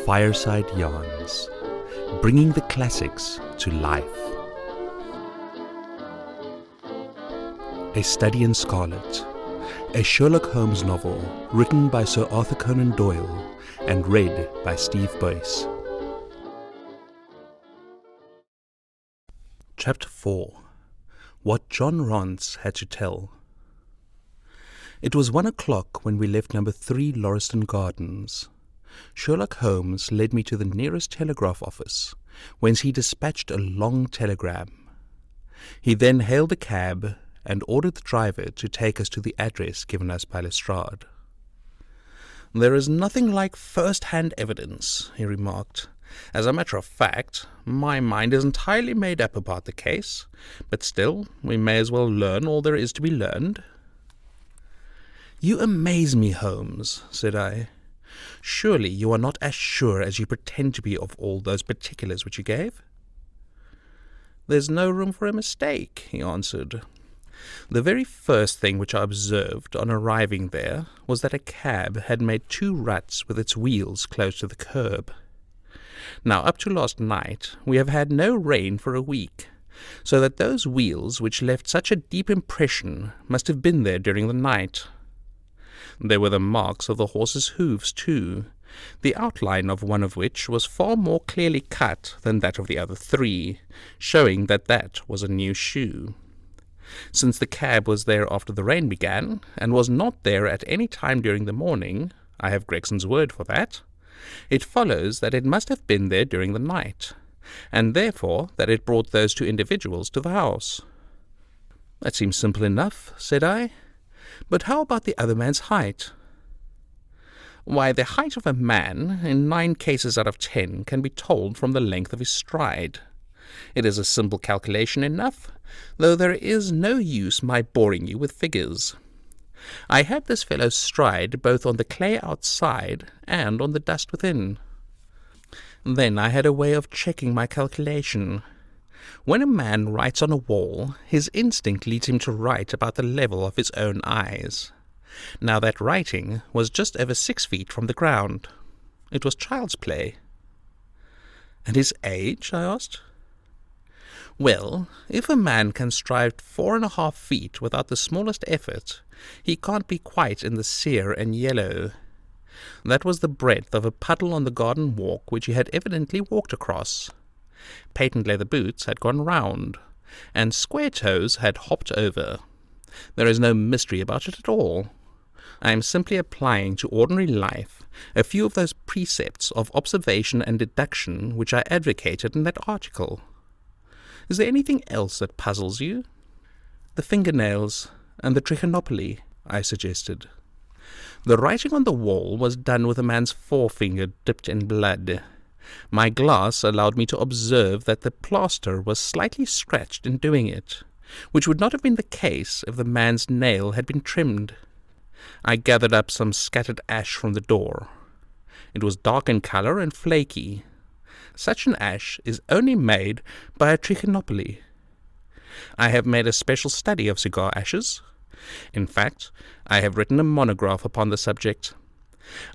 Fireside Yarns, bringing the classics to life. A Study in Scarlet, a Sherlock Holmes novel written by Sir Arthur Conan Doyle and read by Steve Boyce. Chapter 4. What John Rance Had to Tell. It was 1 o'clock when we left number 3 Lauriston Gardens. Sherlock Holmes led me to the nearest telegraph office, whence he dispatched a long telegram. He then hailed a cab and ordered the driver to take us to the address given us by Lestrade. "There is nothing like first-hand evidence," he remarked. "As a matter of fact, my mind is entirely made up about the case, but still, we may as well learn all there is to be learned." "You amaze me, Holmes," said I. "Surely you are not as sure as you pretend to be of all those particulars which you gave?" "There's no room for a mistake," he answered. "The very first thing which I observed on arriving there was that a cab had made 2 ruts with its wheels close to the curb. Now, up to last night, we have had no rain for a week, so that those wheels which left such a deep impression must have been there during the night. There were the marks of the horse's hoofs, too, the outline of one of which was far more clearly cut than that of the other 3, showing that that was a new shoe. Since the cab was there after the rain began, and was not there at any time during the morning, I have Gregson's word for that, it follows that it must have been there during the night, and therefore that it brought those 2 individuals to the house." "That seems simple enough," said I. "But how about the other man's height?" "Why, the height of a man, in 9 cases out of 10, can be told from the length of his stride. It is a simple calculation enough, though there is no use my boring you with figures. I had this fellow's stride both on the clay outside and on the dust within. Then I had a way of checking my calculation. When a man writes on a wall, his instinct leads him to write about the level of his own eyes. Now that writing was just over 6 feet from the ground. It was child's play." "And his age?" I asked. "Well, if a man can stride 4.5 feet without the smallest effort, he can't be quite in the sere and yellow. That was the breadth of a puddle on the garden walk which he had evidently walked across. Patent leather boots had gone round, and square toes had hopped over. There is no mystery about it at all. I am simply applying to ordinary life a few of those precepts of observation and deduction which I advocated in that article. Is there anything else that puzzles you?" "The fingernails and the trichinopoly," I suggested. "The writing on the wall was done with a man's forefinger dipped in blood. My glass allowed me to observe that the plaster was slightly scratched in doing it, which would not have been the case if the man's nail had been trimmed. I gathered up some scattered ash from the door. It was dark in colour and flaky. Such an ash is only made by a trichinopoly. I have made a special study of cigar ashes. In fact, I have written a monograph upon the subject.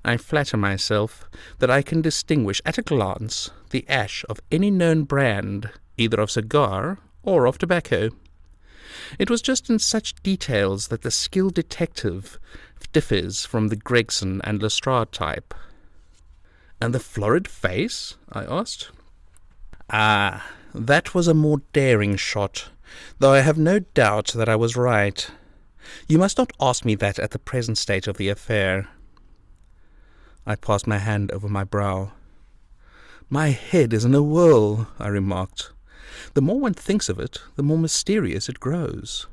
I flatter myself that I can distinguish at a glance the ash of any known brand, either of cigar or of tobacco. It was just in such details that the skilled detective differs from the Gregson and Lestrade type." "And the florid face?" I asked. "Ah, that was a more daring shot, though I have no doubt that I was right. You must not ask me that at the present state of the affair." I passed my hand over my brow. "My head is in a whirl," I remarked. "The more one thinks of it, the more mysterious it grows.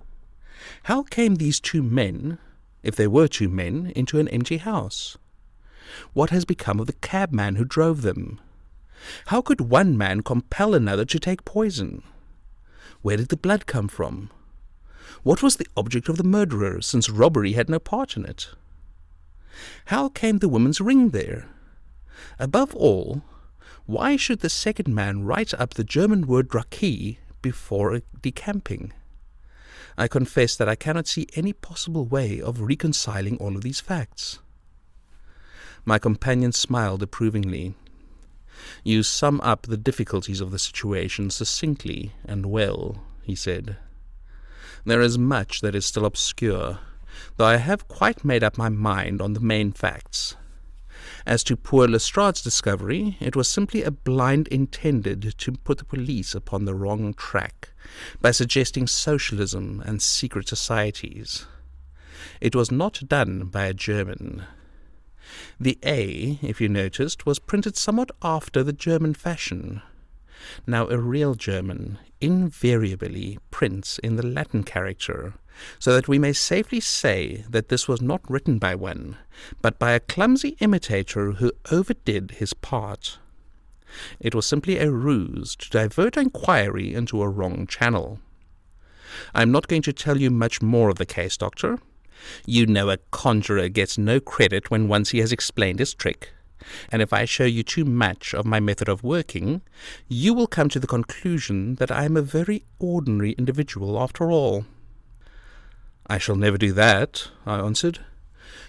How came these 2 men, if there were 2 men, into an empty house? What has become of the cabman who drove them? How could one man compel another to take poison? Where did the blood come from? What was the object of the murderer, since robbery had no part in it? How came the woman's ring there? Above all, why should the second man write up the German word Raki before decamping? I confess that I cannot see any possible way of reconciling all of these facts." My companion smiled approvingly. "You sum up the difficulties of the situation succinctly and well," he said. "There is much that is still obscure, though I have quite made up my mind on the main facts. As to poor Lestrade's discovery, it was simply a blind intended to put the police upon the wrong track by suggesting socialism and secret societies. It was not done by a German. The A, if you noticed, was printed somewhat after the German fashion. Now a real German invariably prints in the Latin character, so that we may safely say that this was not written by one, but by a clumsy imitator who overdid his part. It was simply a ruse to divert inquiry into a wrong channel. I am not going to tell you much more of the case, Doctor. You know a conjurer gets no credit when once he has explained his trick, and if I show you too much of my method of working, you will come to the conclusion that I am a very ordinary individual after all." "I shall never do that," I answered.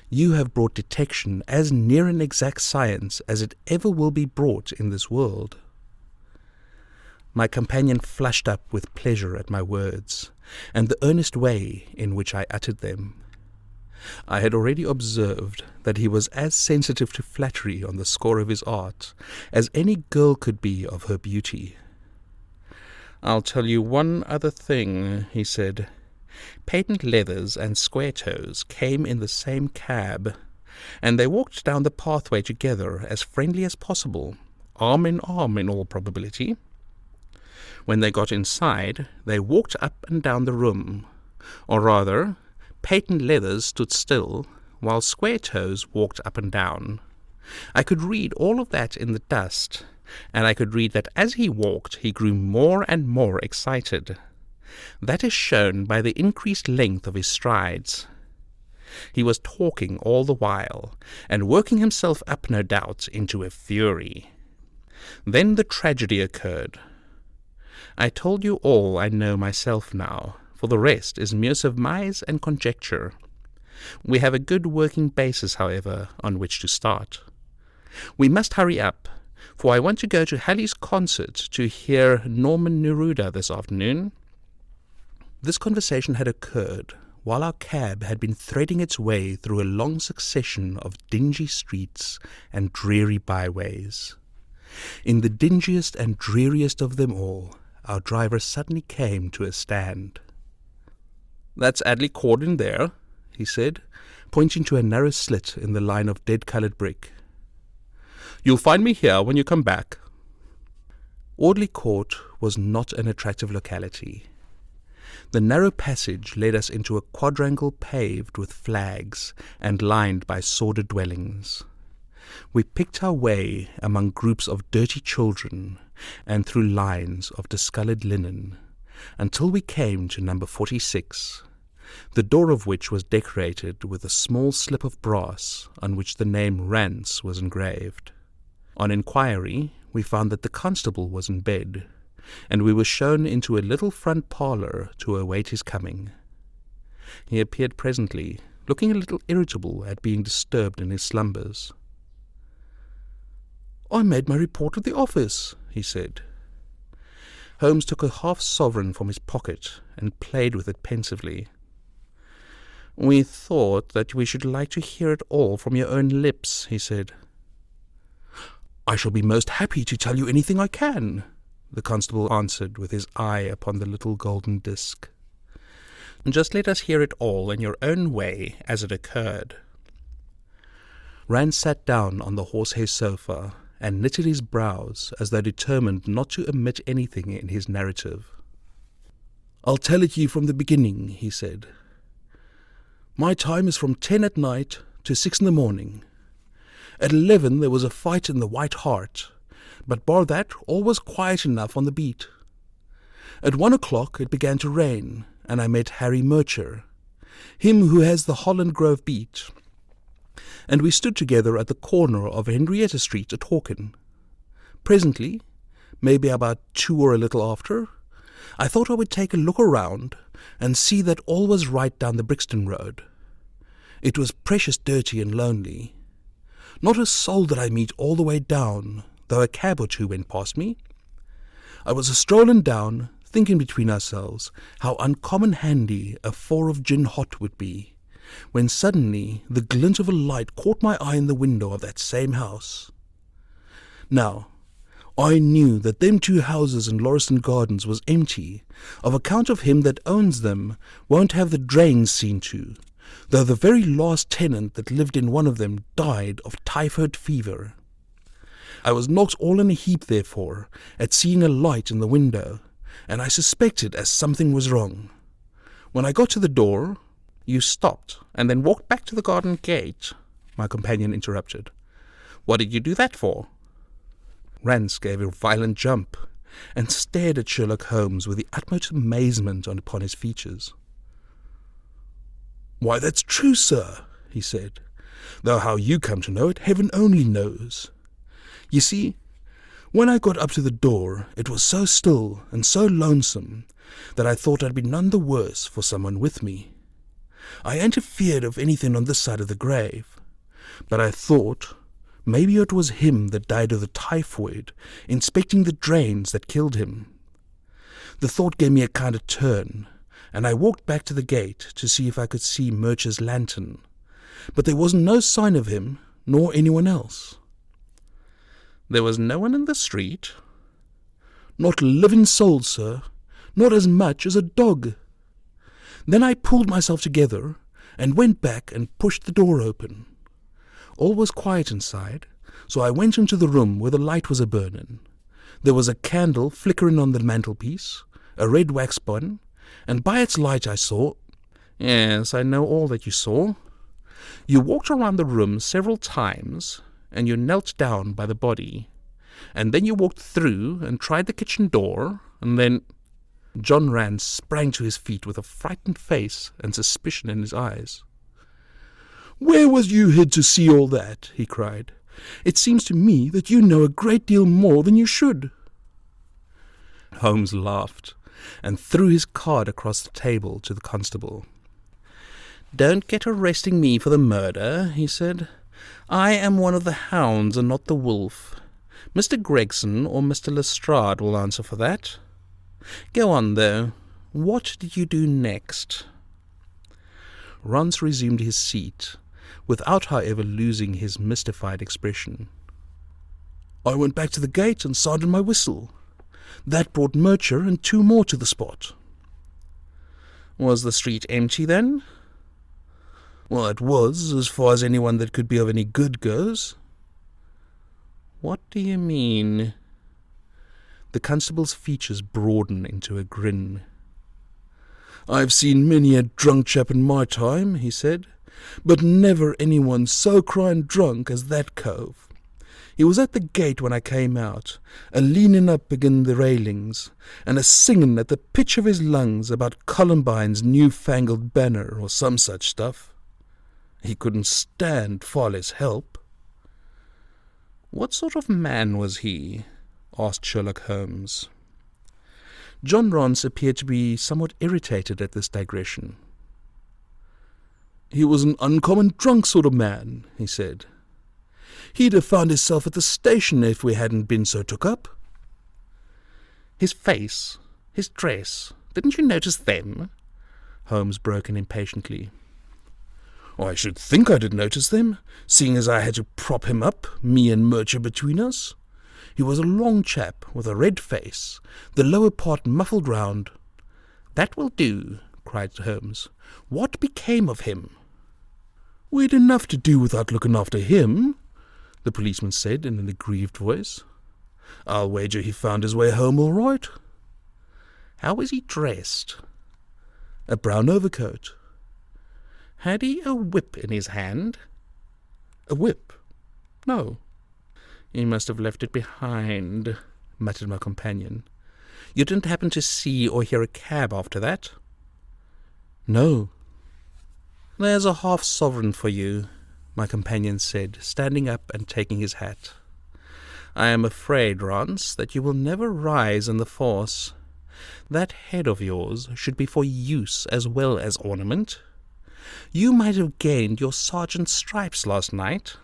"You have brought detection as near an exact science as it ever will be brought in this world." My companion flushed up with pleasure at my words, and the earnest way in which I uttered them. I had already observed that he was as sensitive to flattery on the score of his art as any girl could be of her beauty. "I'll tell you one other thing," he said. "Patent Leathers and Square-Toes came in the same cab, and they walked down the pathway together as friendly as possible, arm in all probability. When they got inside, they walked up and down the room, or rather, Patent Leathers stood still, while Square-Toes walked up and down. I could read all of that in the dust, and I could read that as he walked he grew more and more excited. That is shown by the increased length of his strides. He was talking all the while, and working himself up, no doubt, into a fury. Then the tragedy occurred. I told you all I know myself now, for the rest is mere surmise and conjecture. We have a good working basis, however, on which to start. We must hurry up, for I want to go to Halley's concert to hear Norman Neruda this afternoon." This conversation had occurred while our cab had been threading its way through a long succession of dingy streets and dreary byways. In the dingiest and dreariest of them all, our driver suddenly came to a stand. "That's Adley Court in there," he said, pointing to a narrow slit in the line of dead-coloured brick. "You'll find me here when you come back." Audley Court was not an attractive locality. The narrow passage led us into a quadrangle paved with flags and lined by sordid dwellings. We picked our way among groups of dirty children and through lines of discoloured linen, until we came to number 46, the door of which was decorated with a small slip of brass on which the name Rance was engraved. On inquiry, we found that the constable was in bed, and we were shown into a little front parlour to await his coming. He appeared presently, looking a little irritable at being disturbed in his slumbers. "I made my report at the office," he said. Holmes took a half-sovereign from his pocket and played with it pensively. "We thought that we should like to hear it all from your own lips," he said. "I shall be most happy to tell you anything I can," the constable answered with his eye upon the little golden disc. "Just let us hear it all in your own way as it occurred." Rance sat down on the horsehair sofa and knitted his brows as though determined not to omit anything in his narrative. "I'll tell it you from the beginning," he said. "My time is from 10 at night to 6 in the morning. At 11 there was a fight in the White Hart, but bar that all was quiet enough on the beat. At 1 o'clock it began to rain, and I met Harry Murcher, him who has the Holland Grove beat, and we stood together at the corner of Henrietta Street a-talkin'. Presently, maybe about 2 or a little after, I thought I would take a look around and see that all was right down the Brixton Road. It was precious dirty and lonely. Not a soul did I meet all the way down, though a cab or two went past me. I was a-strolling down, thinking between ourselves how uncommon handy a 4 of gin hot would be, when suddenly the glint of a light caught my eye in the window of that same house. Now, I knew that them 2 houses in Lauriston Gardens was empty, of account of him that owns them won't have the drains seen to, though the very last tenant that lived in one of them died of typhoid fever. I was knocked all in a heap, therefore, at seeing a light in the window, and I suspected as something was wrong. When I got to the door— "You stopped, and then walked back to the garden gate," my companion interrupted. "What did you do that for?" Rance gave a violent jump, and stared at Sherlock Holmes with the utmost amazement upon his features. "Why, that's true, sir," he said, "though how you come to know it, heaven only knows. You see, when I got up to the door, it was so still and so lonesome that I thought I'd be none the worse for someone with me. I ain't afeard of anything on this side of the grave, but I thought maybe it was him that died of the typhoid, inspecting the drains that killed him. The thought gave me a kind of turn, and I walked back to the gate to see if I could see Murch's lantern, but there wasn't no sign of him, nor anyone else." "There was no one in the street?" "Not a living soul, sir, not as much as a dog. Then I pulled myself together and went back and pushed the door open. All was quiet inside, so I went into the room where the light was a-burning. There was a candle flickering on the mantelpiece, a red wax bun, and by its light I saw—" "Yes, I know all that you saw. You walked around the room several times, and you knelt down by the body, and then you walked through and tried the kitchen door, and then—" John Rance sprang to his feet with a frightened face and suspicion in his eyes. "Where was you hid to see all that?" he cried. "It seems to me that you know a great deal more than you should." Holmes laughed and threw his card across the table to the constable. "Don't get arresting me for the murder," he said. "I am one of the hounds and not the wolf. Mr. Gregson or Mr. Lestrade will answer for that. Go on, though. What did you do next?" Rance resumed his seat, without, however, losing his mystified expression. "I went back to the gate and sounded my whistle. That brought Murcher and 2 more to the spot." "Was the street empty, then?" "Well, it was, as far as anyone that could be of any good goes." "What do you mean?" The constable's features broadened into a grin. "I've seen many a drunk chap in my time," he said, "but never anyone so crying drunk as that cove. He was at the gate when I came out, a-leaning up agin the railings, and a-singing at the pitch of his lungs about Columbine's new-fangled banner or some such stuff. He couldn't stand, far less help." "What sort of man was he?" asked Sherlock Holmes. John Rance appeared to be somewhat irritated at this digression. "He was an uncommon drunk sort of man," he said. "He'd have found himself at the station if we hadn't been so took up." "His face, his dress, didn't you notice them?" Holmes broke in impatiently. "I should think I did notice them, seeing as I had to prop him up, me and Murcher between us. He was a long chap with a red face, the lower part muffled round." "That will do," cried Holmes. "What became of him?" "We'd enough to do without looking after him," the policeman said in an aggrieved voice. "I'll wager he found his way home all right." "How was he dressed?" "A brown overcoat." "Had he a whip in his hand?" "A whip? No." "He must have left it behind," muttered my companion. "You didn't happen to see or hear a cab after that?" "No." "There's a half-sovereign for you," my companion said, standing up and taking his hat. "I am afraid, Rance, that you will never rise in the force. That head of yours should be for use as well as ornament. You might have gained your sergeant's stripes last night.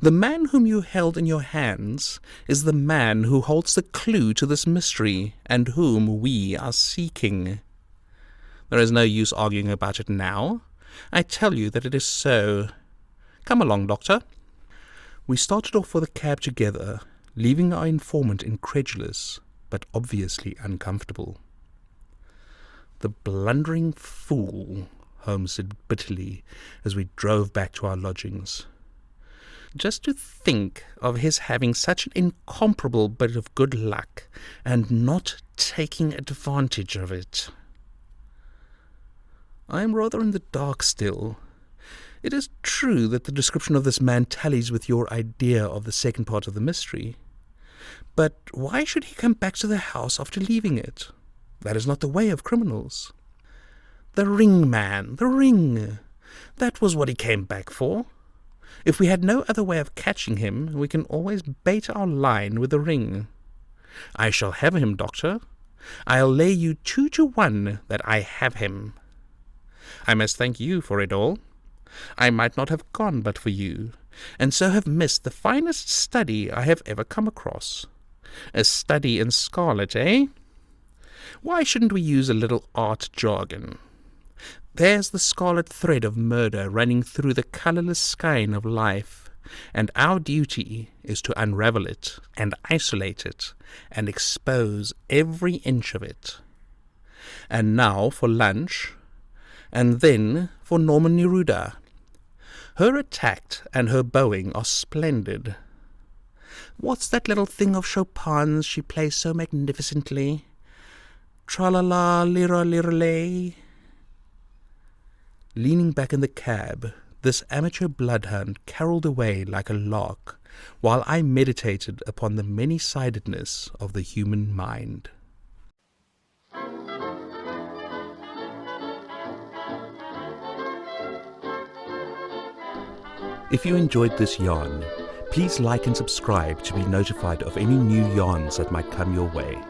The man whom you held in your hands is the man who holds the clue to this mystery and whom we are seeking. There is no use arguing about it now. I tell you that it is so. Come along, Doctor." We started off for the cab together, leaving our informant incredulous, but obviously uncomfortable. "The blundering fool," Holmes said bitterly as we drove back to our lodgings. "Just to think of his having such an incomparable bit of good luck and not taking advantage of it." I am rather in the dark still. It is true that the description of this man tallies with your idea of the second part of the mystery. But why should he come back to the house after leaving it? That is not the way of criminals. The ring, man, the ring. That was what he came back for. If we had no other way of catching him, we can always bait our line with the ring. I shall have him, Doctor. I'll lay you 2 to 1 that I have him. I must thank you for it all. I might not have gone but for you, and so have missed the finest study I have ever come across. A study in Scarlet, eh? Why shouldn't we use a little art jargon? There's the scarlet thread of murder running through the colourless skein of life, and our duty is to unravel it and isolate it and expose every inch of it. And now for lunch, and then for Norman Neruda. Her attack and her bowing are splendid. What's that little thing of Chopin's she plays so magnificently? Tra-la-la, lira-lira-lay. Leaning back in the cab, this amateur bloodhound caroled away like a lark, while I meditated upon the many-sidedness of the human mind. If you enjoyed this yarn, please like and subscribe to be notified of any new yarns that might come your way.